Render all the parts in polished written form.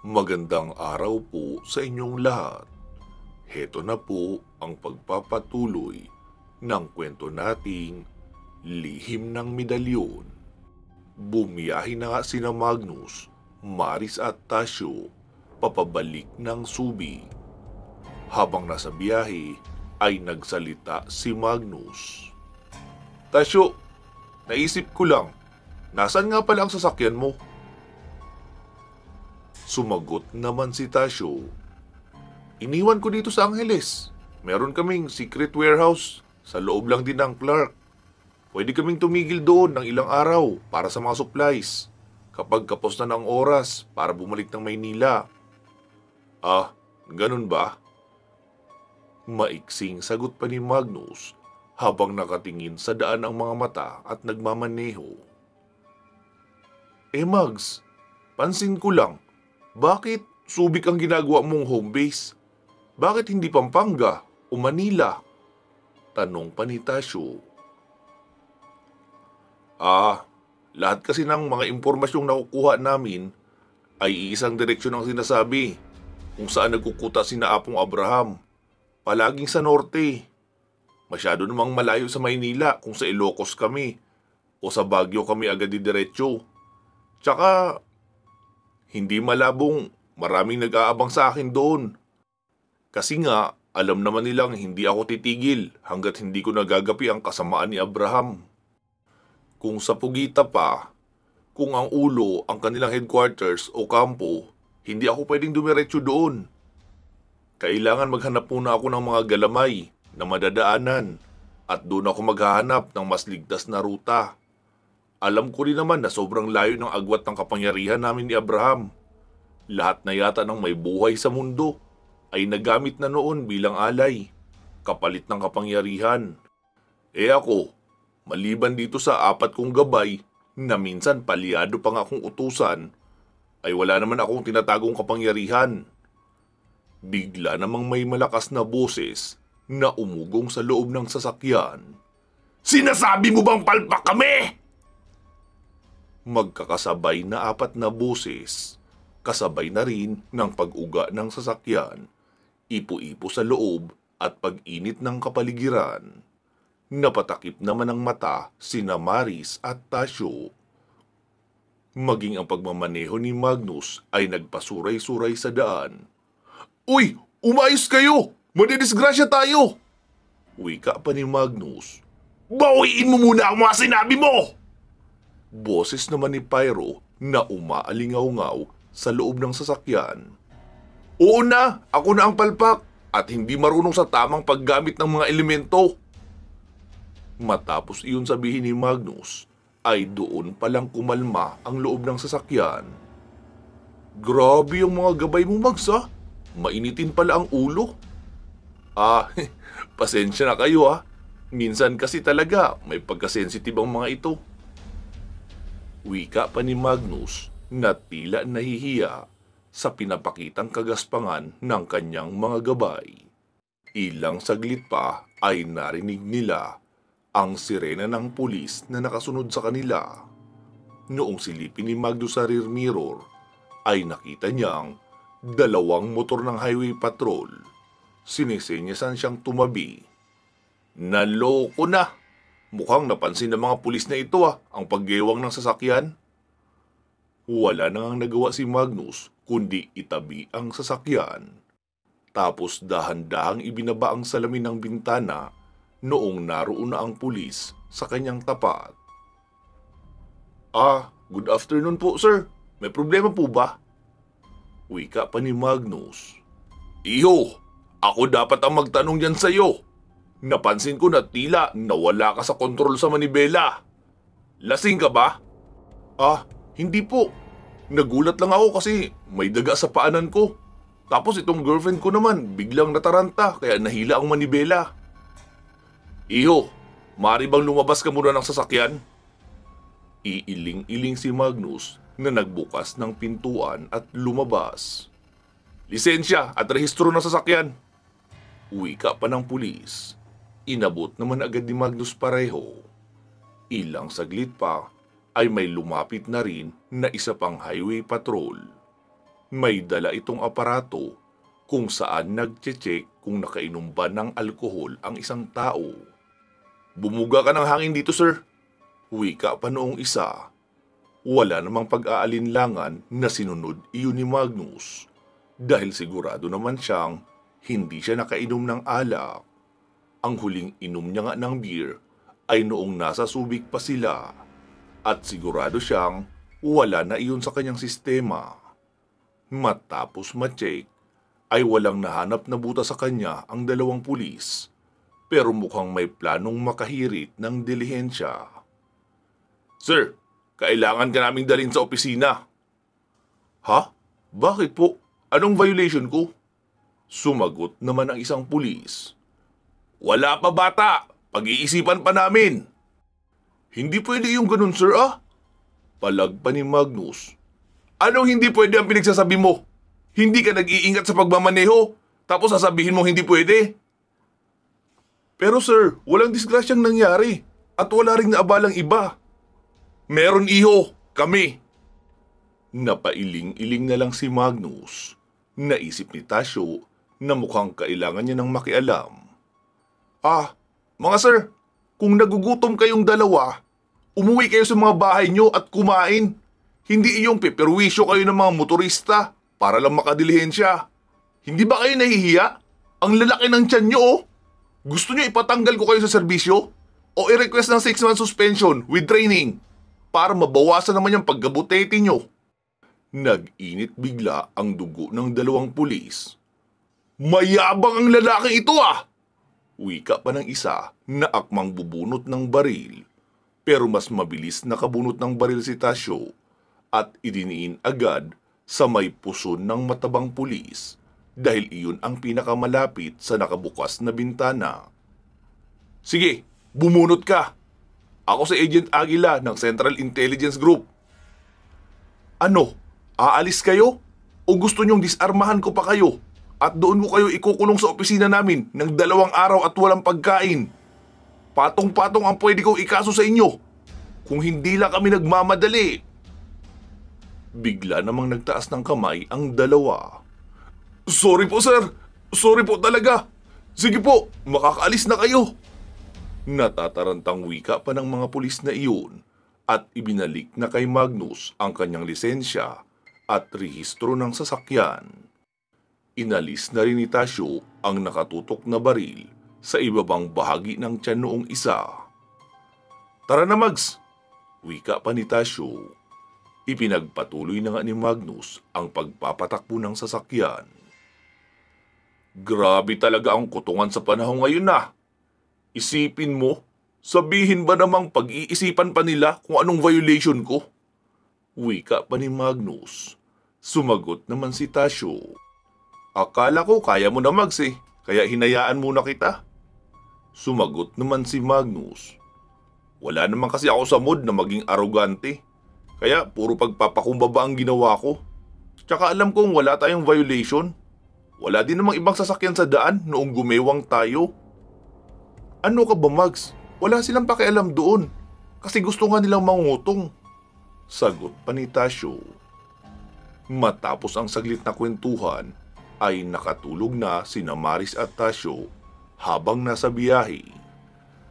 Magandang araw po sa inyong lahat. Heto na po ang pagpapatuloy ng kwento nating Lihim ng Medalyon. Bumiyahe na nga sina Magnus, Maris at Tasyo papabalik ng Subi. Habang nasa biyahe ay nagsalita si Magnus. Tasyo, naisip ko lang, nasan nga pala ang sasakyan mo? Sumagot naman si Tasyo. Iniwan ko dito sa Angeles. Meron kaming secret warehouse. Sa loob lang din ng Clark. Pwede kaming tumigil doon ng ilang araw para sa mga supplies. Kapag kapos na ng oras para bumalik ng Maynila. Ah, ganun ba? Maiksing sagot pa ni Magnus habang nakatingin sa daan ang mga mata at nagmamaneho. Mags, pansin ko lang. Bakit Subic ang ginagawa mong home base? Bakit hindi Pampanga o Manila? Tanong pa ni Tasyo. Lahat kasi ng mga impormasyong nakukuha namin ay iisang direksyon ang sinasabi kung saan nagkukuta sina Apong Abraham. Palaging sa norte. Masyado namang malayo sa Maynila kung sa Ilocos kami o sa Baguio kami agad didiretso. Tsaka hindi malabong maraming nag-aabang sa akin doon. Kasi nga, alam naman nilang hindi ako titigil hanggat hindi ko nagagapi ang kasamaan ni Abraham. Kung sa Pugita pa, kung ang ulo ang kanilang headquarters o kampo, hindi ako pwedeng dumiretso doon. Kailangan maghanap muna ako ng mga galamay na madadaanan at doon ako maghahanap ng mas ligtas na ruta. Alam ko rin naman na sobrang layo ng agwat ng kapangyarihan namin ni Abraham. Lahat na yata ng may buhay sa mundo ay nagamit na noon bilang alay, kapalit ng kapangyarihan. Ako, maliban dito sa 4 kong gabay na minsan palyado pa nga akong utusan, ay wala naman akong tinatagong kapangyarihan. Bigla namang may malakas na boses na umugong sa loob ng sasakyan. Sinasabi mo bang palpak kami? Magkakasabay na 4 na boses, kasabay na rin ng pag-uga ng sasakyan, ipo-ipo sa loob at pag-init ng kapaligiran. Napatakip naman ang mata sina Maris at Tasyo. Maging ang pagmamaneho ni Magnus ay nagpasuray-suray sa daan. Uy! Umayos kayo! Madidisgrasya tayo! Wika pa ni Magnus. Bawiin mo muna ang mga sinabi mo! Boses naman ni Pyro na umaalingaw-ngaw sa loob ng sasakyan. Oo na, ako na ang palpak at hindi marunong sa tamang paggamit ng mga elemento. Matapos iyon sabihin ni Magnus, ay doon palang kumalma ang loob ng sasakyan. Grabe yung mga gabay mo, Mags, ha? Mainitin pala ang ulo. Pasensya na kayo, ha? Minsan kasi talaga may pagkasensitive ang mga ito. Wika pa ni Magnus na tila nahihiya sa pinapakitang kagaspangan ng kanyang mga gabay. Ilang saglit pa ay narinig nila ang sirena ng pulis na nakasunod sa kanila. Noong silipin ni Magnus sa rear mirror, ay nakita niyang 2 motor ng highway patrol. Sinisenyasan siyang tumabi. Naloko na! Mukhang napansin ng mga pulis na ito ang paggewang ng sasakyan. Wala nang nagawa si Magnus kundi itabi ang sasakyan. Tapos dahan-dahang ibinaba ang salamin ng bintana noong naroon na ang pulis sa kanyang tapat. Good afternoon po, sir. May problema po ba? Wika pa ni Magnus. Iho, ako dapat ang magtanong yan sa'yo. Napansin ko na tila nawala ka sa kontrol sa manibela. Lasing ka ba? Hindi po. Nagulat lang ako kasi may daga sa paanan ko. Tapos itong girlfriend ko naman biglang nataranta kaya nahila ang manibela. Iho, maaari bang lumabas ka muna ng sasakyan? Iiling-iling si Magnus na nagbukas ng pintuan at lumabas. Lisensya at rehistro ng sasakyan. Wika pa ng pulis. Inabot naman agad ni Magnus pareho. Ilang saglit pa ay may lumapit na rin na isa pang highway patrol. May dala itong aparato kung saan nagche-check kung nakainom ba ng alkohol ang isang tao. Bumuga ka ng hangin dito, sir. Wika pa noong isa. Wala namang pag-aalinlangan na sinunod iyon ni Magnus dahil sigurado naman siyang hindi siya nakainom ng alak. Ang huling inom niya nga ng beer ay noong nasa Subic pa sila at sigurado siyang wala na iyon sa kanyang sistema. Matapos ma-check ay walang nahanap na buta sa kanya ang dalawang pulis pero mukhang may planong makahirit ng dilihensya. Sir, kailangan ka naming dalhin sa opisina. Ha? Bakit po? Anong violation ko? Sumagot naman ang isang pulis. Wala pa bata! Pag-iisipan pa namin! Hindi pwede yung ganun, sir, ah? Palag pa ni Magnus. Anong hindi pwede ang pinagsasabi mo? Hindi ka nag-iingat sa pagmamaneho, tapos sasabihin mo hindi pwede? Pero sir, walang disgrasyang nangyari at wala ring naabalang iba. Meron iho, kami. Napailing-iling na lang si Magnus. Naisip ni Tasyo na mukhang kailangan niya ng makialam. Mga sir, kung nagugutom kayong dalawa, umuwi kayo sa mga bahay nyo at kumain. Hindi iyong peperwisyo kayo ng mga motorista para lang makadilihensya. Hindi ba kayo nahihiya? Ang lalaki ng tiyan nyo, oh. Gusto nyo ipatanggal ko kayo sa serbisyo? O i-request ng 6-month suspension with training para mabawasan naman yung pagkabutete nyo? Nag-init bigla ang dugo ng dalawang pulis. Mayabang ang lalaki ito, ah! Wika pa ng isa na akmang bubunot ng baril. Pero mas mabilis nakabunot ng baril si Tasyo at idiniin agad sa may puson ng matabang pulis dahil iyon ang pinakamalapit sa nakabukas na bintana. Sige, bumunot ka! Ako si Agent Aguila ng Central Intelligence Group. Ano? Aalis kayo? O gusto nyong disarmahan ko pa kayo at doon ko kayo ikukulong sa opisina namin ng 2 araw at walang pagkain? Patong-patong ang pwede kong ikaso sa inyo kung hindi lang kami nagmamadali. Bigla namang nagtaas ng kamay ang dalawa. Sorry po, sir. Sorry po talaga. Sige po, makakaalis na kayo. Natatarantang wika pa ng mga pulis na iyon at ibinalik na kay Magnus ang kanyang lisensya at rehistro ng sasakyan. Inalis na rin ni Tasyo ang nakatutok na baril sa ibabang bahagi ng tiyan noong isa. Tara na, Mags! Wika pa ni Tasyo. Ipinagpatuloy na nga ni Magnus ang pagpapatakbo ng sasakyan. Grabe talaga ang kutungan sa panahon ngayon na. Isipin mo, sabihin ba namang pag-iisipan pa nila kung anong violation ko? Wika pa ni Magnus. Sumagot naman si Tasyo. Akala ko kaya mo na, Mags, kaya hinayaan muna kita. Sumagot naman si Magnus. Wala naman kasi ako sa mood na maging arogante. Kaya puro pagpapakumbaba ang ginawa ko. Tsaka alam kong wala tayong violation. Wala din namang ibang sasakyan sa daan noong gumewang tayo. Ano ka ba, Mags? Wala silang pakialam doon. Kasi gusto nga nilang mangutong. Sagot pa ni Tasyo. Matapos ang saglit na kwentuhan, ay nakatulog na sina Maris at Tasyo habang nasa biyahe.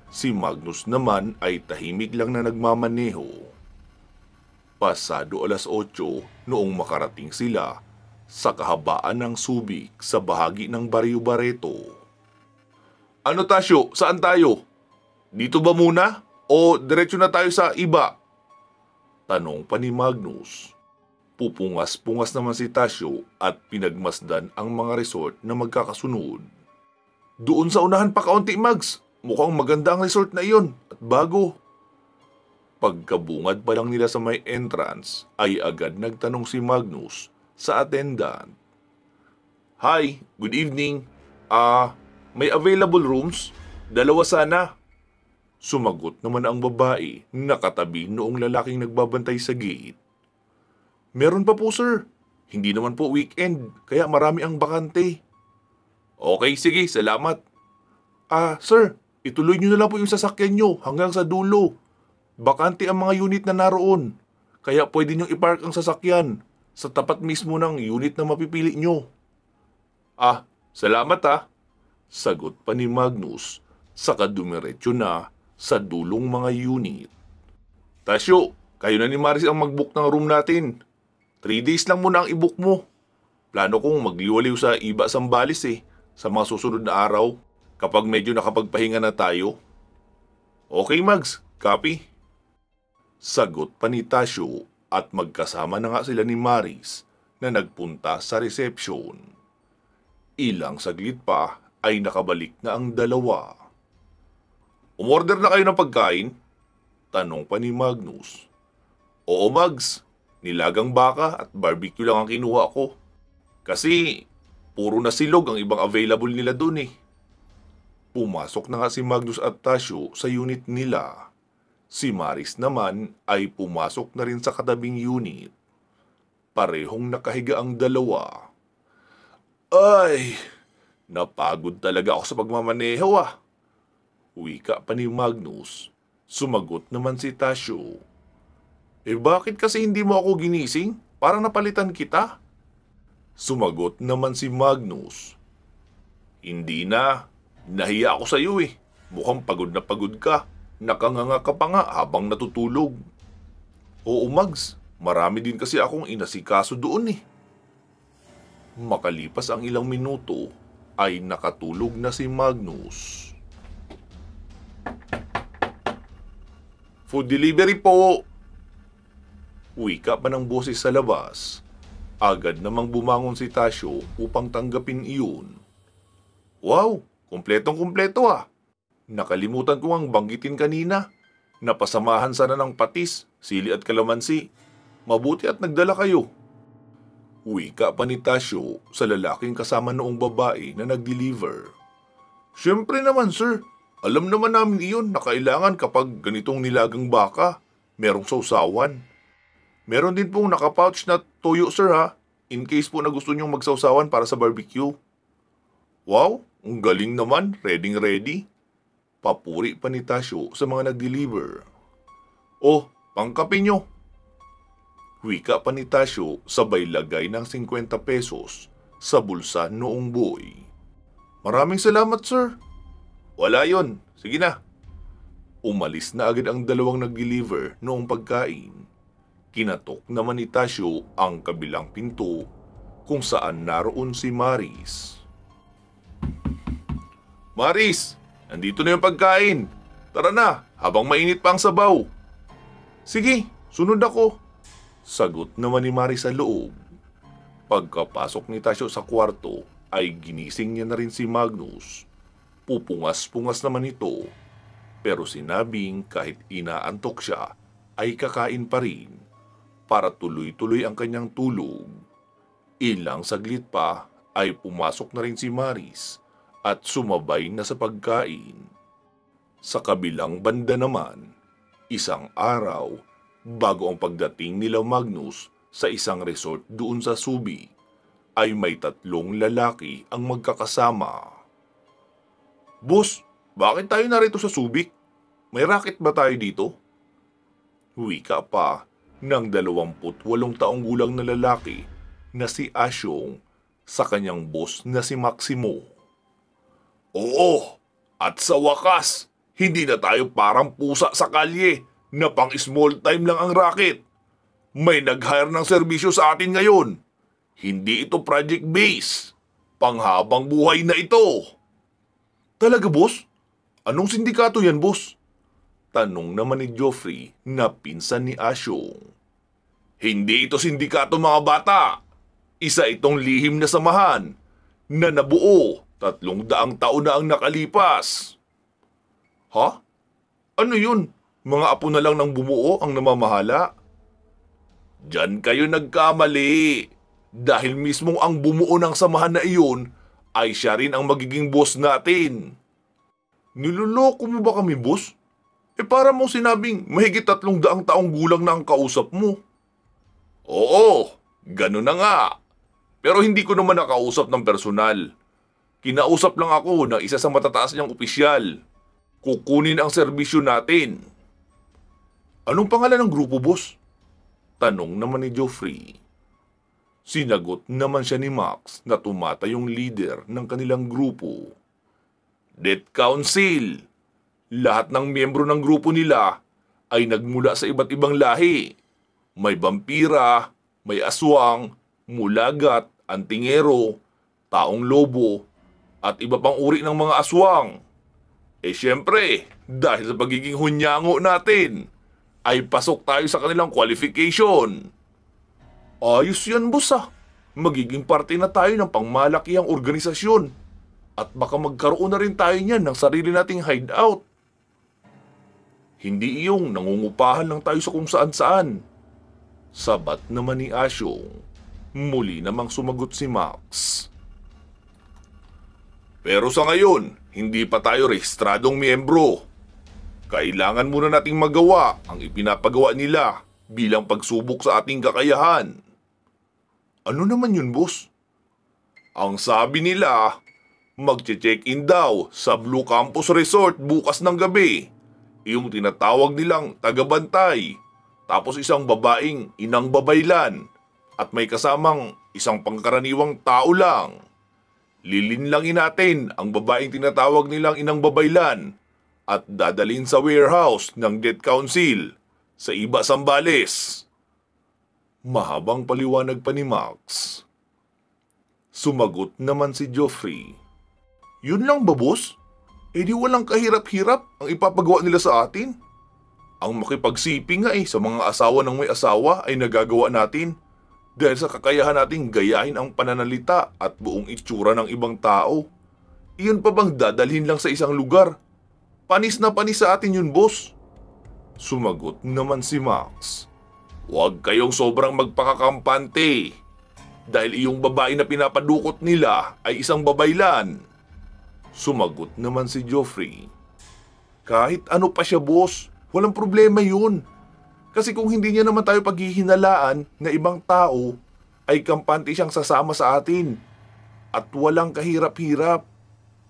Si Magnus naman ay tahimik lang na nagmamaneho. Pasado 8:00 noong makarating sila sa kahabaan ng Subic sa bahagi ng Barrio Barreto. Ano, Tasyo? Saan tayo? Dito ba muna? O diretso na tayo sa iba? Tanong pa ni Magnus. Pupungas-pungas naman si Tasyo at pinagmasdan ang mga resort na magkakasunod. Doon sa unahan pa kaunti, Mags. Mukhang maganda ang resort na iyon at bago. Pagkabungad pa lang nila sa may entrance ay agad nagtanong si Magnus sa attendant. Hi, good evening. May available rooms? 2 sana. Sumagot naman ang babae na katabi noong lalaking nagbabantay sa gate. Meron pa po, sir. Hindi naman po weekend, kaya marami ang bakante. Okay, sige, salamat. Sir, ituloy nyo na lang po yung sasakyan nyo hanggang sa dulo. Bakante ang mga unit na naroon, kaya pwede nyong ipark ang sasakyan. sa tapat mismo ng unit na mapipili nyo. Ah, salamat sagot pa ni Magnus saka dumiretso na sa dulong mga unit. Tasyo, kayo na ni Maris ang mag-book ng room natin. 3 days lang muna ang i-book mo. Plano kong magliwaliw sa iba Sambales sa mga susunod na araw kapag medyo nakapagpahinga na tayo. Okay Mags, copy. Sagot pa ni Tasyo at magkasama na nga sila ni Maris na nagpunta sa reception. Ilang saglit pa ay nakabalik na ang dalawa. Umorder na kayo ng pagkain? Tanong pa ni Magnus. Oo Mags, nilagang baka at barbecue lang ang kinuha ko. Kasi puro na silog ang ibang available nila dun Pumasok na nga si Magnus at Tasyo sa unit nila. Si Maris naman ay pumasok na rin sa katabing unit. Parehong nakahiga ang dalawa. Ay, napagod talaga ako sa pagmamaneho Wika pa ni Magnus. Sumagot naman si Tasyo. Bakit kasi hindi mo ako ginising? Parang napalitan kita. Sumagot naman si Magnus. Hindi na. Nahiya ako sa iyo Mukhang pagod na pagod ka. Nakanganga ka pa nga habang natutulog. Oo Mags, marami din kasi akong inasikaso doon Makalipas ang ilang minuto ay nakatulog na si Magnus. Food delivery po! Wika pa ng boses sa labas. Agad namang bumangon si Tasyo upang tanggapin iyon. Wow! Kumpletong-kumpleto Nakalimutan ko ang banggitin kanina. Napasamahan sana ng patis, sili at kalamansi. Mabuti at nagdala kayo. Wika pa ni Tasyo sa lalaking kasama noong babae na nag-deliver. Siyempre naman sir, alam naman namin iyon na kailangan kapag ganitong nilagang baka, merong sausawan. Meron din pong nakapouch na toyo sir in case po na gusto nyong magsausawan para sa barbecue. Wow, ang galing naman, ready. Papuri pa ni Tasyo sa mga nag-deliver. Oh, pangkape nyo. Wika pa ni Tasyo sabay lagay ng 50 pesos sa bulsa noong boy. Maraming salamat sir. Wala yon, sige na. Umalis na agad ang dalawang nag-deliver noong pagkain. Kinatok naman ni Tasyo ang kabilang pinto kung saan naroon si Maris. Maris, nandito na yung pagkain. Tara na, habang mainit pa ang sabaw. Sige, sunod ako. Sagot naman ni Maris sa loob. Pagkapasok ni Tasyo sa kwarto, ay ginising niya na rin si Magnus. Pupungas-pungas naman ito. Pero sinabing kahit inaantok siya, ay kakain pa rin para tuloy-tuloy ang kanyang tulog. Ilang saglit pa ay pumasok na rin si Maris at sumabay na sa pagkain. Sa kabilang banda naman, isang araw bago ang pagdating nila Magnus sa isang resort doon sa Subi, ay may 3 lalaki ang magkakasama. Boss, bakit tayo narito sa Subic? May racket ba tayo dito? Wika pa ng 28 taong gulang na lalaki na si Asyong sa kanyang boss na si Maximo. Oo, at sa wakas, hindi na tayo parang pusa sa kalye na pang small time lang ang racket. May nag-hire ng serbisyo sa atin ngayon. Hindi ito project base. Panghabang buhay na ito. Talaga boss? Anong sindikato yan boss? Tanong naman ni Geoffrey na pinsan ni Asyong. Hindi ito sindikato mga bata. Isa itong lihim na samahan na nabuo 300 taon na ang nakalipas. Ha? Ano yun? Mga apo na lang ng bumuo ang namamahala? Diyan kayo nagkamali. Dahil mismong ang bumuo ng samahan na iyon ay siya rin ang magiging boss natin. Niloloko mo ba kami, boss? Para mo sinabing mahigit 300 taong gulang na ang kausap mo. Oo, gano'n na nga. Pero hindi ko naman nakausap ng personal. Kinausap lang ako ng isa sa matataas niyang opisyal. Kukunin ang serbisyo natin. Anong pangalan ng grupo, boss? Tanong naman ni Geoffrey. Sinagot naman siya ni Max na tumatayong leader ng kanilang grupo. Death Council! Lahat ng miyembro ng grupo nila ay nagmula sa iba't ibang lahi. May vampira, may aswang, mulagat, antingero, taong lobo, at iba pang uri ng mga aswang. Siyempre, dahil sa pagiging hunyango natin, ay pasok tayo sa kanilang qualification. Ayos yan, boss ah. Magiging parte na tayo ng pangmalakihang organisasyon. At baka magkaroon na rin tayo niyan ng sarili nating hideout. Hindi iyong nangungupahan lang tayo sa kung saan-saan. Sabat naman ni Asyong. Muli namang sumagot si Max. Pero sa ngayon, hindi pa tayo rehistradong miyembro. Kailangan muna nating magawa ang ipinapagawa nila bilang pagsubok sa ating kakayahan. Ano naman yun, boss? Ang sabi nila, magche-check-in daw sa Blue Campus Resort bukas ng gabi. Yung tinatawag nilang tagabantay. Tapos isang babaeng inang babaylan. At may kasamang isang pangkaraniwang tao lang. Lilinlangin natin ang babaeng tinatawag nilang inang babaylan at dadalhin sa warehouse ng Death Council sa Iba, Zambales. Mahabang paliwanag pa ni Max. Sumagot naman si Joffrey. Yun lang ba, boss? Di walang kahirap-hirap ang ipapagawa nila sa atin. Ang makipagsiping nga sa mga asawa ng may asawa ay nagagawa natin dahil sa kakayahan nating gayahin ang pananalita at buong itsura ng ibang tao. Iyon pa bang dadalhin lang sa isang lugar? Panis na panis sa atin yun, boss. Sumagot naman si Max. Huwag kayong sobrang magpakakampante dahil iyong babae na pinapadukot nila ay isang babaylan. Sumagot naman si Joffrey. Kahit ano pa siya, boss, walang problema yun. Kasi kung hindi niya naman tayo paghihinalaan na ibang tao, ay kampante siyang sasama sa atin. At walang kahirap-hirap.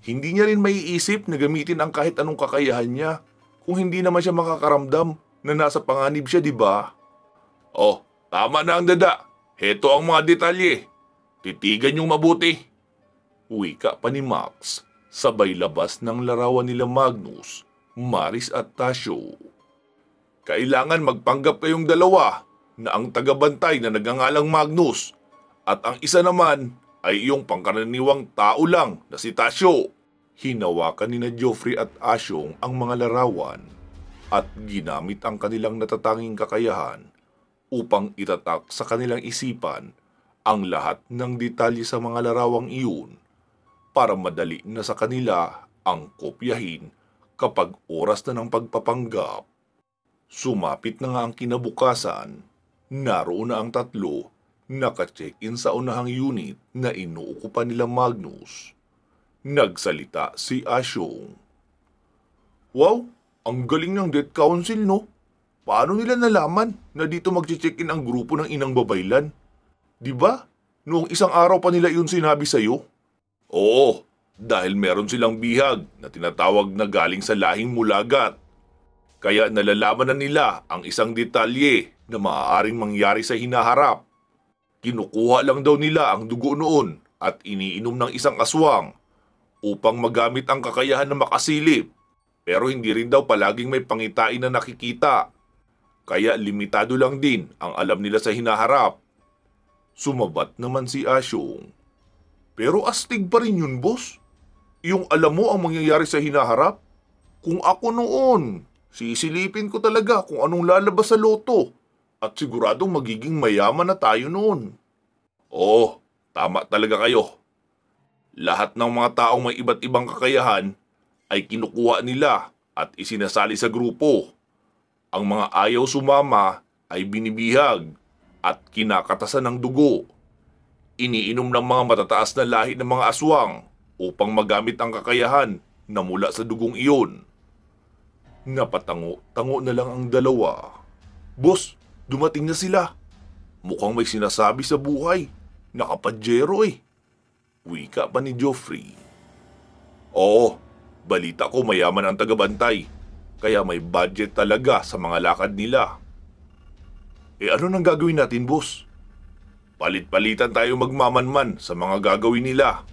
Hindi niya rin maiisip na gamitin ang kahit anong kakayahan niya kung hindi naman siya makakaramdam na nasa panganib siya, di ba? Oh, tama na ang dada. Heto ang mga detalye. Titigan niyong mabuti. Wika pa ni Max. Sabay labas ng larawan nila Magnus, Maris at Tasyo. Kailangan magpanggap kayong dalawa na ang tagabantay na nagangalang Magnus at ang isa naman ay iyong pangkaraniwang tao lang na si Tasyo. Hinawakan ni na Joffrey at Asyong ang mga larawan at ginamit ang kanilang natatanging kakayahan upang itatak sa kanilang isipan ang lahat ng detalye sa mga larawang iyon para madali na sa kanila ang kopyahin kapag oras na ng pagpapanggap. Sumapit na nga ang kinabukasan, naroon na ang tatlo naka-check-in sa unahang unit na inuukupan nila Magnus. Nagsalita si Asyong. Wow, ang galing ng Death Council, no? Paano nila nalaman na dito mag-check-in ang grupo ng inang babaylan? Diba? Noong isang araw pa nila iyon sinabi sa'yo? Oo, dahil meron silang bihag na tinatawag na galing sa lahing mulagat. Kaya nalalaman na nila ang isang detalye na maaaring mangyari sa hinaharap. Kinukuha lang daw nila ang dugo noon at iniinom ng isang aswang upang magamit ang kakayahan na makasilip. Pero hindi rin daw palaging may pangitain na nakikita. Kaya limitado lang din ang alam nila sa hinaharap. Sumabat naman si Asyong. Pero astig pa rin yun, boss. Yung alam mo ang mangyayari sa hinaharap. Kung ako noon, sisilipin ko talaga kung anong lalabas sa loto. At siguradong magiging mayaman na tayo noon. Oo, tama talaga kayo. Lahat ng mga taong may iba't ibang kakayahan ay kinukuha nila at isinasali sa grupo. Ang mga ayaw sumama ay binibihag at kinakatasan ng dugo. Iniinom ng mga matataas na lahi ng mga aswang upang magamit ang kakayahan na mula sa dugong iyon. Napatango-tango na lang ang dalawa. Boss, dumating na sila. Mukhang may sinasabi sa buhay. Nakapadyero Wika pa ni Joffrey. Oo, balita ko mayaman ang tagabantay. Kaya may budget talaga sa mga lakad nila. Ano nang gagawin natin, boss? Palit-palitan tayo magmamanman sa mga gagawin nila.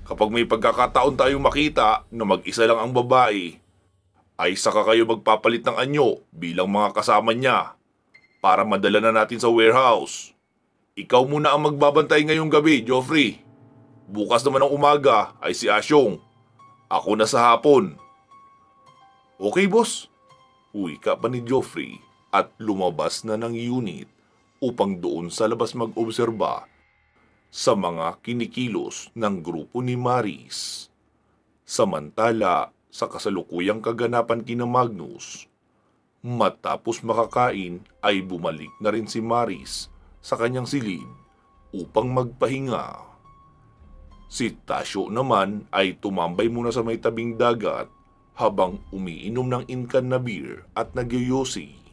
Kapag may pagkakataon tayong makita na mag-isa lang ang babae, ay saka kayo magpapalit ng anyo bilang mga kasama niya para madala na natin sa warehouse. Ikaw muna ang magbabantay ngayong gabi, Joffrey. Bukas naman ng umaga ay si Asyong. Ako na sa hapon. Okay, boss. Uwi ka pa ni Joffrey at lumabas na ng unit upang doon sa labas mag-obserba sa mga kinikilos ng grupo ni Maris. Samantala, sa kasalukuyang kaganapan kina Magnus, matapos makakain ay bumalik na rin si Maris sa kanyang silid upang magpahinga. Si Tasyo naman ay tumambay muna sa may tabing dagat habang umiinom ng inkan na beer at nagyoyosi.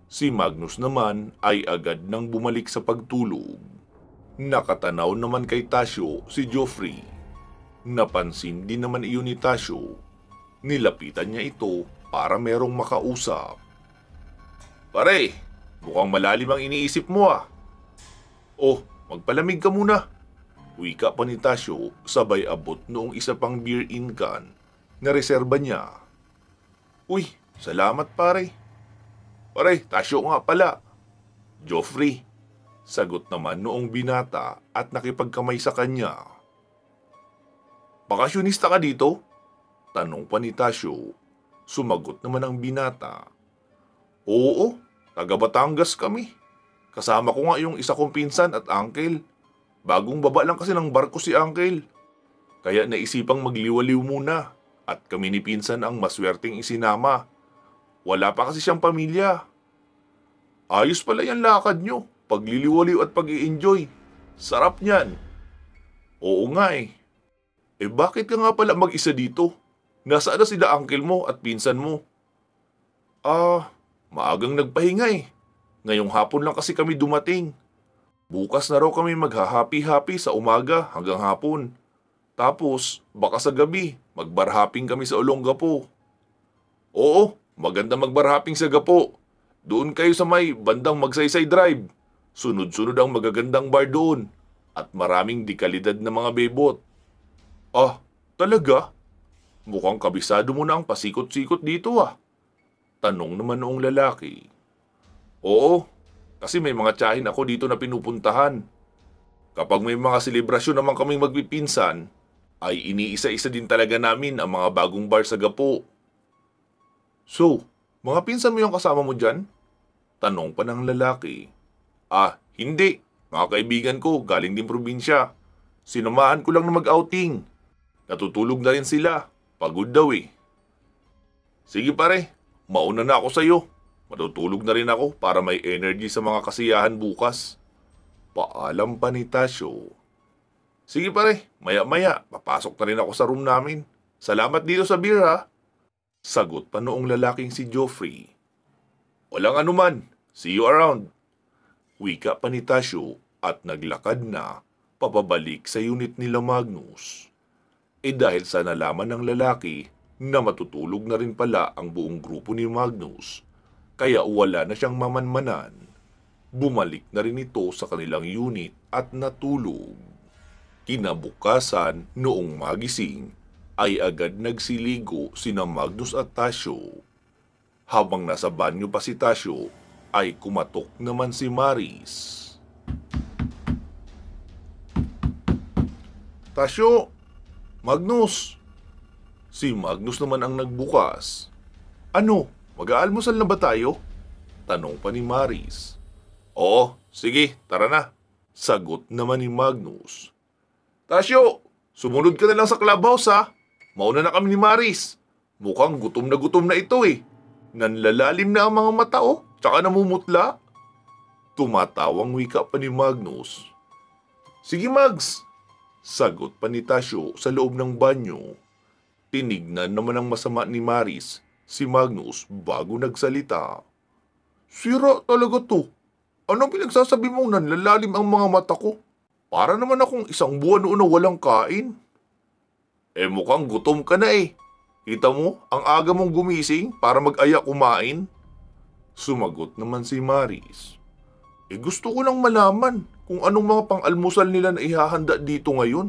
Si Magnus naman ay agad nang bumalik sa pagtulog. Nakatanaw naman kay Tasyo si Joffrey. Napansin din naman iyon ni Tasyo. Nilapitan niya ito para merong makausap. Pare, mukhang malalim ang iniisip mo ah. Oh, magpalamig ka muna. Wika pa ni Tasyo sabay abot noong isa pang beer in can na reserba niya. Uy, salamat pare. Pare, Tasyo nga pala. Joffrey, sagot naman noong binata at nakipagkamay sa kanya. Bakasyonista ka dito? Tanong pa ni Tasyo. Sumagot naman ang binata. Oo, taga Batangas kami. Kasama ko nga yung isa kong pinsan at uncle. Bagong baba lang kasi ng barko si uncle. Kaya naisipang magliwaliw muna at kami ni pinsan ang maswerteng isinama. Wala pa kasi siyang pamilya. Ayos pala yung lakad nyo, pagliliwaliw at pag-i-enjoy. Sarap niyan. Oo nga eh. Eh bakit ka nga pala mag-isa dito? Nasaan na sila uncle mo at pinsan mo? Maagang nagpahinga eh. Ngayong hapon lang kasi kami dumating. Bukas na raw kami magha-happy-happy sa umaga hanggang hapon. Tapos, baka sa gabi, magbarhapping kami sa Olongapo. Oo, maganda magbarhapping sa Gapo. Doon kayo sa may bandang Magsaysay Drive. Sunod-sunod ang magagandang bar doon. At maraming dekalidad na mga bebot. Ah, talaga? Mukhang kabisado mo na ang pasikot-sikot dito ah. Tanong naman noong lalaki. Oo, kasi may mga tiyahin ako dito na pinupuntahan. Kapag may mga selebrasyon naman kaming magpipinsan, ay iniisa-isa din talaga namin ang mga bagong bar sa Gapo. So, mga pinsan mo yung kasama mo dyan? Tanong pa ng lalaki. Hindi. Mga kaibigan ko galing din probinsya. Sinamahan ko lang na mag-outing. Natutulog na rin sila. Pagod daw eh. Sige pare, mauna na ako sa'yo. Matutulog na rin ako para may energy sa mga kasiyahan bukas. Paalam pa ni Tasyo. Sige pare, maya-maya, papasok na rin ako sa room namin. Salamat dito sa beer ha. Sagot pa noong lalaking si Joffrey. Walang anuman, see you around. Wika pa ni Tasyo at naglakad na papabalik sa unit nila Magnus. Dahil sa nalaman ng lalaki na matutulog na rin pala ang buong grupo ni Magnus, kaya wala na siyang mamanmanan. Bumalik na rin ito sa kanilang unit at natulog. Kinabukasan noong magising ay agad nagsiligo sina Magnus at Tasyo. Habang nasa banyo pa si Tasyo ay kumatok naman si Maris. Tasyo! Magnus! Si Magnus naman ang nagbukas. Ano? Mag-aalmusal na ba tayo? Tanong pa ni Maris. Oo, sige, tara na. Sagot naman ni Magnus. Tasyo, sumunod ka na lang sa clubhouse ha. Mauna na kami ni Maris. Mukhang gutom na ito eh. Nanlalalim na ang mga mata oh, tsaka namumutla. Tumatawang wika pa ni Magnus. Sige Mags, sagot pa ni Tasyo sa loob ng banyo. Tinignan naman ang masama ni Maris si Magnus bago nagsalita. Sira talaga to. Anong pinagsasabi mong nanlalalim ang mga mata ko? Para naman akong isang buwan noon na walang kain. Mukhang gutom ka na eh. Kita mo, ang aga mong gumising para mag-aya kumain? Sumagot naman si Maris. Gusto ko lang malaman kung anong mga pang-almusal nila na ihahanda dito ngayon.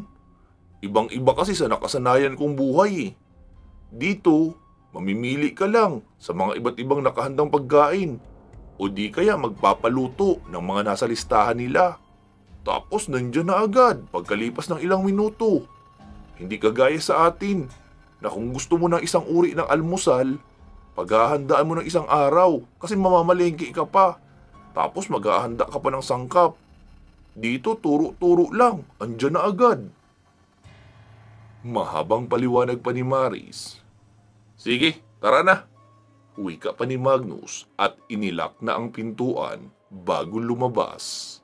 Ibang-iba kasi sa nakasanayan kong buhay eh. Dito, mamimili ka lang sa mga iba't ibang nakahandang pagkain o di kaya magpapaluto ng mga nasa listahan nila. Tapos nandyan na agad pagkalipas ng ilang minuto. Hindi kagaya sa atin na kung gusto mo ng isang uri ng almusal, paghahandaan mo ng isang araw kasi mamamalengke ka pa. Tapos maghahanda ka pa ng sangkap. Dito turo-turo lang, andyan na agad. Mahabang paliwanag pa ni Maris. Sige, tara na. Wika pa ni Magnus at inilak na ang pintuan bago lumabas.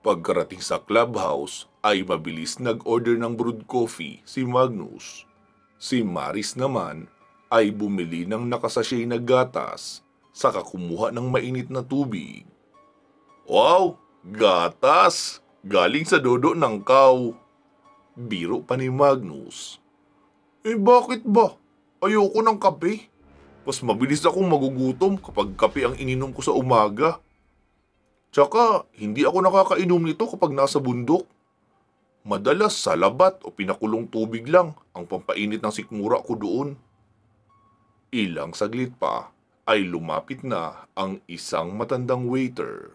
Pagkarating sa clubhouse ay mabilis nag-order ng brewed coffee si Magnus. Si Maris naman ay bumili ng nakasachet na gatas saka kumuha ng mainit na tubig. Wow! Gatas! Galing sa dodo ng cow. Biro pa ni Magnus. Bakit ba? Ayoko ng kape. Mas mabilis akong magugutom kapag kape ang ininom ko sa umaga. Tsaka, hindi ako nakakainom nito kapag nasa bundok. Madalas sa labat o pinakulong tubig lang ang pampainit ng sikmura ko doon. Ilang saglit pa ay lumapit na ang isang matandang waiter.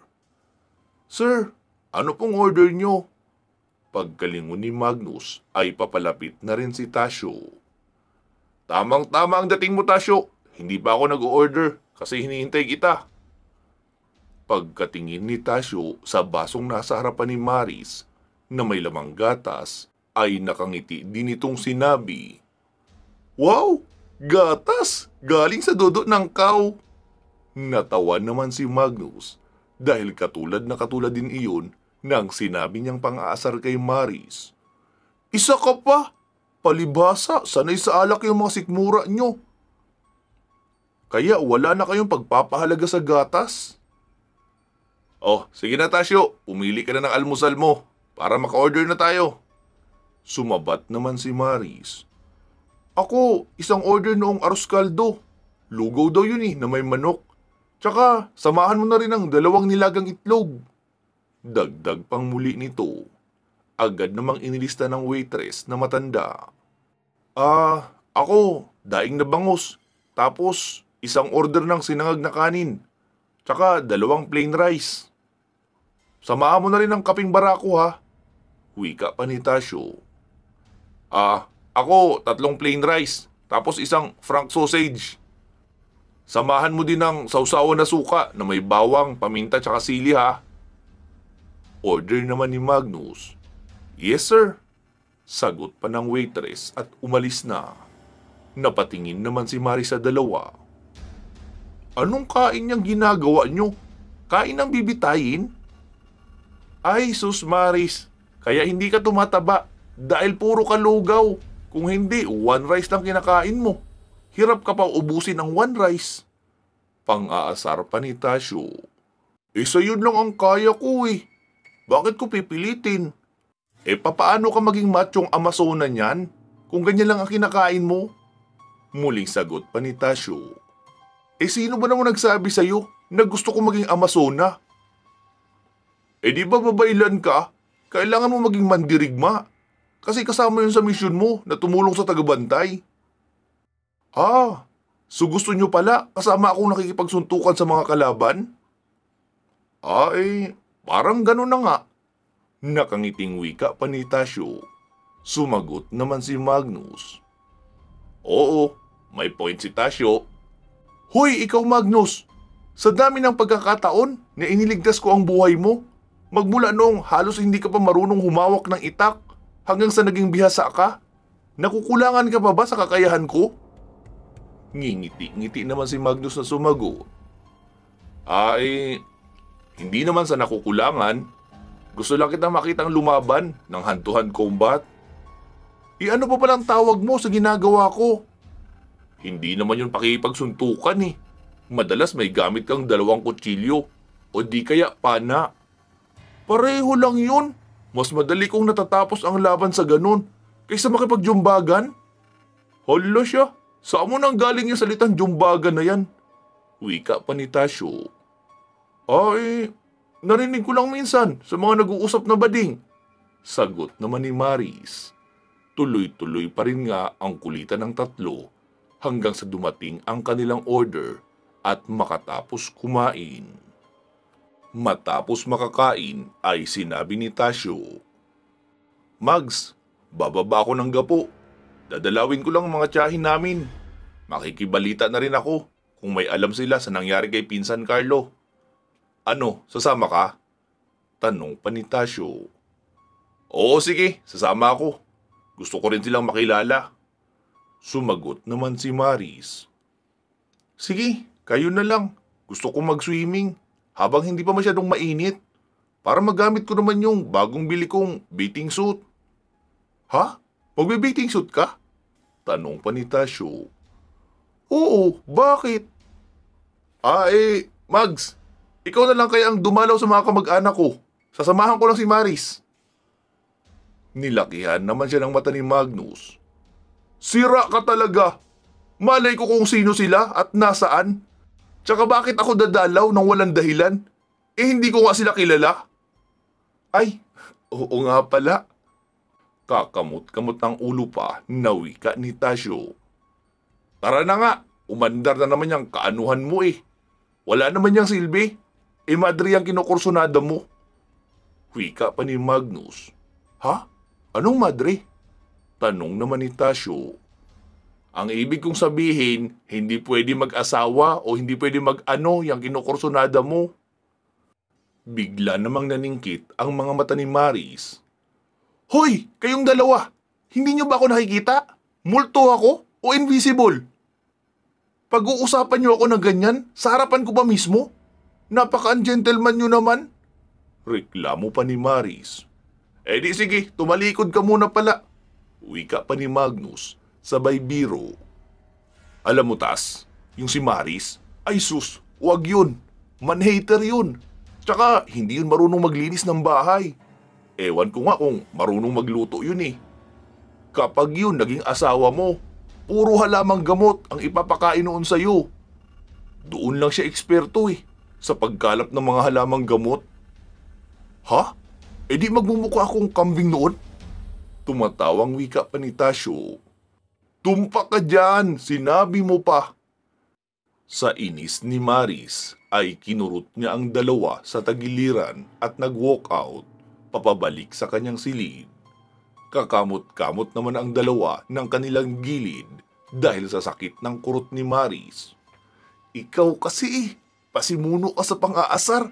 Sir, ano pong order nyo? Pagkalingon ni Magnus ay papalapit na rin si Tasyo. Tamang-tama ang dating mo, Tasyo. Hindi pa ako nag-order kasi hinihintay kita. Pagkatingin ni Tasyo sa basong nasa harapan ni Maris na may lamang gatas, ay nakangiti din itong sinabi. Wow! Gatas! Galing sa dodo ng cow! Natawa naman si Magnus dahil katulad din iyon nang sinabi niyang pang-aasar kay Maris. Isa ka pa! Palibhasa, sanay sa alak yung mga sikmura nyo. Kaya wala na kayong pagpapahalaga sa gatas? Oh, sige na Tasyo, pumili ka na ng almusal mo para maka-order na tayo. Sumabat naman si Maris. Ako, isang order noong arroz caldo. Lugaw daw yun na may manok. Tsaka, samahan mo na rin ng 2 nilagang itlog. Dagdag pang muli nito. Agad namang inilista ng waitress na matanda. Ako, daing na bangus. Tapos, isang order ng sinangag na kanin. Tsaka, 2 plain rice. Samahan mo na rin ng kaping barako ha. Wika pa ni Tasyo. Ako 3 plain rice. Tapos isang frank sausage. Samahan mo din ng sausawan na suka na may bawang, paminta tsaka sili ha. Order naman ni Magnus. Yes sir. Sagot pa ng waitress at umalis na. Napatingin naman si Maris sa dalawa. Anong kain niyang ginagawa niyo? Kain ng bibitayin? Ay, sus Maris, kaya hindi ka tumataba dahil puro ka lugaw. Kung hindi, 1 rice lang kinakain mo. Hirap ka pa ubusin ang 1 rice. Pang-aasar pa ni Tasyo. Isa yun lang ang kaya ko eh. Bakit ko pipilitin? Papaano ka maging machong Amazona niyan kung ganyan lang ang kinakain mo? Muling sagot pa ni Tasyo. Sino ba naman nagsabi sa'yo na gusto ko maging Amazona? Di ba babailan ka? Kailangan mo maging mandirigma. Kasi kasama yun sa misyon mo na tumulong sa tagabantay. So gusto nyo pala kasama akong nakikipagsuntukan sa mga kalaban? Parang gano'n na nga. Nakangiting wika pa ni Tasyo. Sumagot naman si Magnus. Oo, may point si Tasyo. Hoy, ikaw Magnus! Sa dami ng pagkakataon na iniligtas ko ang buhay mo, magmula noong halos hindi ka pa marunong humawak ng itak hanggang sa naging bihasa ka, nakukulangan ka pa ba sa kakayahan ko? Ngingiti-ngiti naman si Magnus na sumagot. Hindi naman sa nakukulangan. Gusto lang kitang makitang lumaban ng hand-to-hand combat. Ano pa palang tawag mo sa ginagawa ko? Hindi naman yun pakipagsuntukan eh. Madalas may gamit kang 2 kutsilyo o di kaya pana. Pareho lang yun. Mas madali kong natatapos ang laban sa ganun kaysa makipagjumbagan. Hala siya, saan mo nang galing yung salitang jumbagan na yan? Wika pa ni Tasyo. Narinig ko lang minsan sa mga nag-uusap na bading. Sagot naman ni Maris. Tuloy-tuloy pa rin nga ang kulitan ng tatlo hanggang sa dumating ang kanilang order at makatapos kumain. Matapos makakain ay sinabi ni Tasyo, Mags, bababa ako ng gapo. Dadalawin ko lang ang mga tiyahin namin. Makikibalita na rin ako kung may alam sila sa nangyari kay Pinsan Carlo. Ano, sasama ka? Tanong pa ni Tasyo. Oo sige, sasama ako. Gusto ko rin silang makilala. Sumagot naman si Maris. Sige, kayo na lang. Gusto kong mag-swimming habang hindi pa masyadong mainit para magamit ko naman yung bagong bili kong bathing suit. Ha? Magbe-bathing suit ka? Tanong pa ni Tasyo. Oo, bakit? Mags, ikaw na lang kaya ang dumalaw sa mga kamag-anak ko. Sasamahan ko lang si Maris. Nilakihan naman siya ng mata ni Magnus. Sira ka talaga! Malay ko kung sino sila at nasaan. Tsaka bakit ako dadalaw ng walang dahilan? Hindi ko nga sila kilala. Ay, oo nga pala. Kakamot-kamot ang ulo pa na wika ni Tasyo. Tara na nga, umandar na naman yung kaanuhan mo eh. Wala naman yung silbi. Madre yung kinukursunada mo. Wika pa ni Magnus. Ha? Anong madre? Tanong naman ni Tasyo. Ang ibig kong sabihin, hindi pwede mag-asawa o hindi pwede mag-ano yung kinukursunada mo. Bigla namang naningkit ang mga mata ni Maris. Hoy! Kayong dalawa! Hindi niyo ba ako nakikita? Multo ako o invisible? Pag-uusapan niyo ako ng ganyan, sa harapan ko ba mismo? Napaka-gentleman niyo naman. Reklamo pa ni Maris. Di sige, tumalikod ka muna pala. Wika pa ni Magnus, sabay biro. Alam mo Tas, yung si Maris, ay sus, wag yun. Man-hater yun. Tsaka hindi yun marunong maglinis ng bahay. Ewan ko nga kung marunong magluto yun eh. Kapag yun naging asawa mo, puro halamang gamot ang ipapakain noon sa'yo. Doon lang siya eksperto eh, sa pagkalap ng mga halamang gamot. Ha? Di magmumukha akong kambing noon? Tumatawang wika pa ni Tasyo. Tumpa ka dyan, sinabi mo pa. Sa inis ni Maris ay kinurot niya ang dalawa sa tagiliran at nag-walk out, papabalik sa kanyang silid. Kakamot-kamot naman ang dalawa ng kanilang gilid dahil sa sakit ng kurot ni Maris. Ikaw kasi, pasimuno ka sa pang-aasar.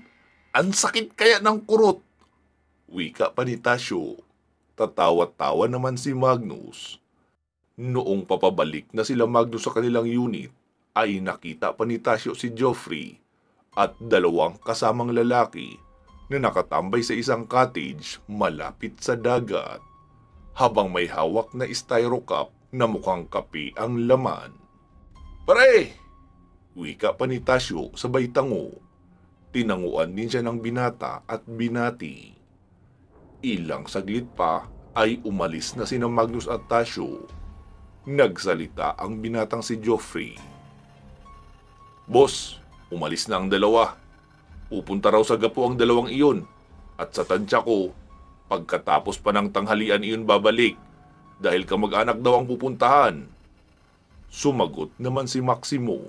Ang sakit kaya ng kurot. Wika pa ni Tasyo. Tatawa-tawa naman si Magnus. Noong papabalik na sila Magnus sa kanilang unit, ay nakita pa ni Tasyo si Geoffrey at dalawang kasamang lalaki na nakatambay sa isang cottage malapit sa dagat, habang may hawak na styro cup na mukhang kape ang laman. Pare! Wika pa ni Tasyo sabay tango. Tinanguan din siya ng binata at binati. Ilang saglit pa ay umalis na sina Magnus at Tasyo. Nagsalita ang binatang si Geoffrey. Boss, umalis na ang dalawa. Pupunta raw sa gapo ang dalawang iyon. At sa tansya ko, pagkatapos pa ng tanghalian iyon babalik dahil kamag-anak daw ang pupuntahan. Sumagot naman si Maximo.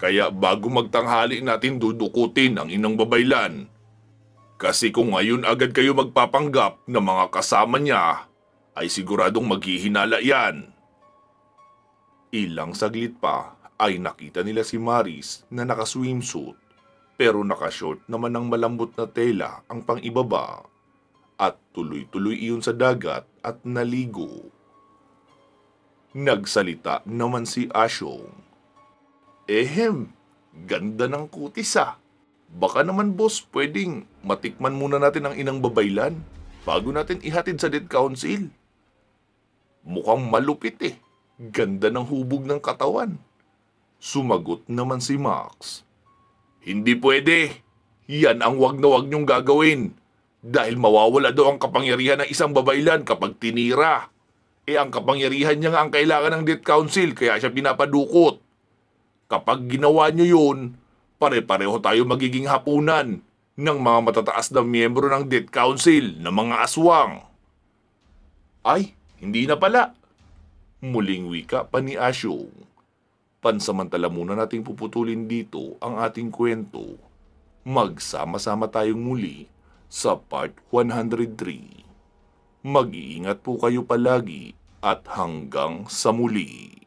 Kaya bago magtanghali natin dudukutin ang inang babaylan. Kasi kung ngayon agad kayo magpapanggap na mga kasama niya, ay siguradong maghihinala yan. Ilang saglit pa ay nakita nila si Maris na naka-swimsuit pero naka-short naman ng malambot na tela ang pang-ibaba at tuloy-tuloy iyon sa dagat at naligo. Nagsalita naman si Asyong. Ganda ng kutis ah. Baka naman boss, pwedeng matikman muna natin ang inang babaylan bago natin ihatid sa Dead Council. Mukhang malupit eh. Ganda ng hubog ng katawan. Sumagot naman si Max. Hindi pwede. Yan ang wag na wag niyong gagawin. Dahil mawawala daw ang kapangyarihan ng isang babaylan kapag tinira. Ang kapangyarihan niya nga ang kailangan ng Death Council kaya siya pinapadukot. Kapag ginawa niyo yun, pare-pareho tayo magiging hapunan. ng mga matataas na miyembro ng Death Council na mga aswang. Ay, hindi na pala. Muling wika pa ni Asyong. Pansamantala muna nating puputulin dito ang ating kwento. Magsama-sama tayong muli sa part 103. Mag-iingat po kayo palagi at hanggang sa muli.